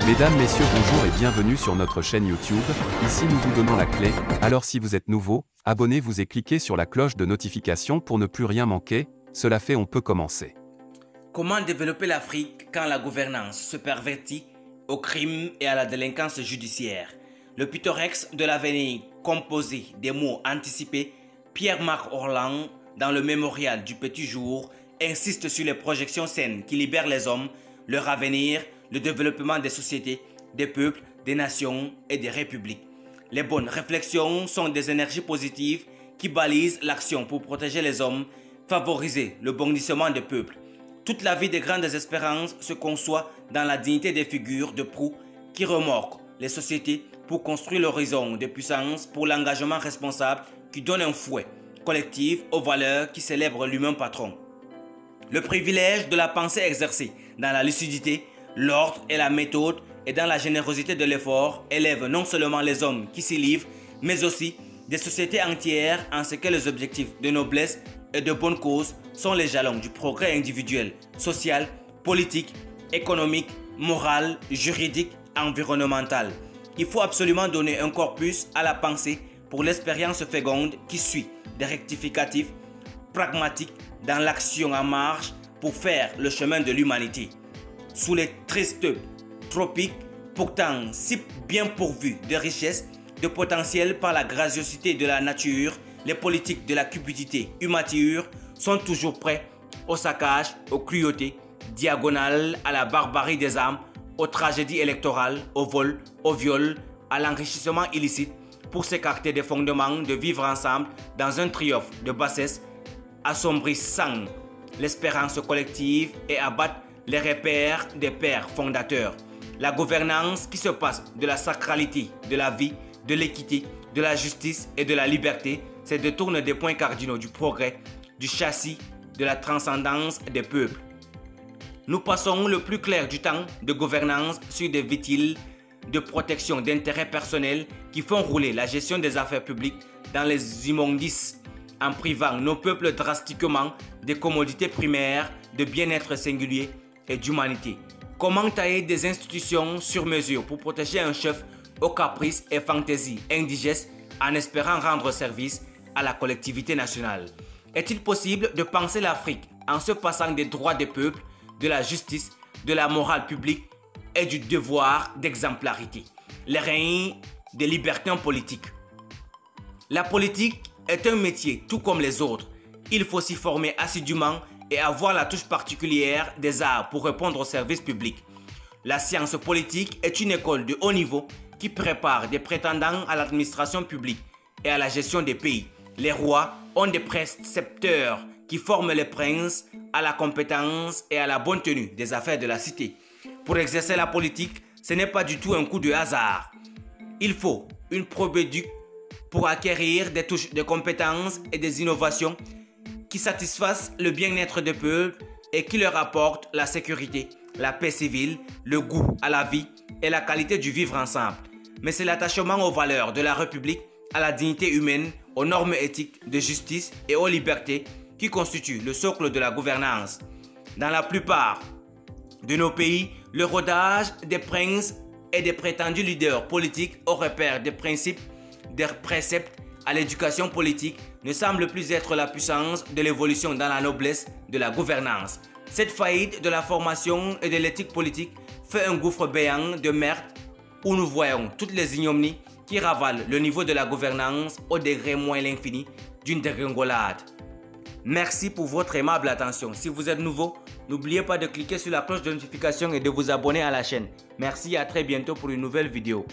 Mesdames, Messieurs, bonjour et bienvenue sur notre chaîne YouTube. Ici nous vous donnons la clé, alors si vous êtes nouveau, abonnez-vous et cliquez sur la cloche de notification pour ne plus rien manquer. Cela fait, on peut commencer. Comment développer l'Afrique quand la gouvernance se pervertit au crime et à la délinquance judiciaire? Le pittorex de l'avenir composé des mots anticipés, Pierre-Marc Orlan, dans le mémorial du Petit Jour, insiste sur les projections saines qui libèrent les hommes, leur avenir, le développement des sociétés, des peuples, des nations et des républiques. Les bonnes réflexions sont des énergies positives qui balisent l'action pour protéger les hommes, favoriser le bondissement des peuples. Toute la vie des grandes espérances se conçoit dans la dignité des figures de proue qui remorquent les sociétés pour construire l'horizon de puissance pour l'engagement responsable qui donne un fouet collectif aux valeurs qui célèbrent l'humain patron. Le privilège de la pensée exercée dans la lucidité, l'ordre et la méthode et dans la générosité de l'effort élève non seulement les hommes qui s'y livrent, mais aussi des sociétés entières en ce que les objectifs de noblesse et de bonne cause sont les jalons du progrès individuel, social, politique, économique, moral, juridique, environnemental. Il faut absolument donner un corpus à la pensée pour l'expérience féconde qui suit des rectificatifs pragmatiques dans l'action en marche pour faire le chemin de l'humanité. Sous les tristes tropiques, pourtant si bien pourvus de richesses, de potentiel par la graciosité de la nature, les politiques de la cupidité immature sont toujours prêts au saccage, aux cruautés diagonales, à la barbarie des armes, aux tragédies électorales, au vol, au viol, à l'enrichissement illicite pour s'écarter des fondements de vivre ensemble dans un triomphe de bassesse assombrissant l'espérance collective et abattre les repères des pères fondateurs. La gouvernance qui se passe de la sacralité, de la vie, de l'équité, de la justice et de la liberté se détourne des points cardinaux du progrès, du châssis, de la transcendance des peuples. Nous passons le plus clair du temps de gouvernance sur des vitiles de protection d'intérêts personnels qui font rouler la gestion des affaires publiques dans les immondices en privant nos peuples drastiquement des commodités primaires, de bien-être singulier et d'humanité. Comment tailler des institutions sur mesure pour protéger un chef aux caprices et fantaisies indigestes en espérant rendre service à la collectivité nationale? Est-il possible de penser l'Afrique en se passant des droits des peuples, de la justice, de la morale publique et du devoir d'exemplarité, les règnes des libertins politiques? La politique est un métier tout comme les autres. Il faut s'y former assidûment et avoir la touche particulière des arts pour répondre au service public. La science politique est une école de haut niveau qui prépare des prétendants à l'administration publique et à la gestion des pays. Les rois ont des précepteurs qui forment les princes à la compétence et à la bonne tenue des affaires de la cité. Pour exercer la politique, ce n'est pas du tout un coup de hasard. Il faut une probéduque pour acquérir des touches de compétences et des innovations qui satisfassent le bien-être des peuples et qui leur apportent la sécurité, la paix civile, le goût à la vie et la qualité du vivre ensemble. Mais c'est l'attachement aux valeurs de la République, à la dignité humaine, aux normes éthiques de justice et aux libertés qui constituent le socle de la gouvernance. Dans la plupart de nos pays, le rodage des princes et des prétendus leaders politiques au repère des principes, des préceptes à l'éducation politique ne semble plus être la puissance de l'évolution dans la noblesse de la gouvernance. Cette faillite de la formation et de l'éthique politique fait un gouffre béant de merde où nous voyons toutes les ignominies qui ravalent le niveau de la gouvernance au degré moins l'infini d'une dégringolade. Merci pour votre aimable attention. Si vous êtes nouveau, n'oubliez pas de cliquer sur la cloche de notification et de vous abonner à la chaîne. Merci et à très bientôt pour une nouvelle vidéo.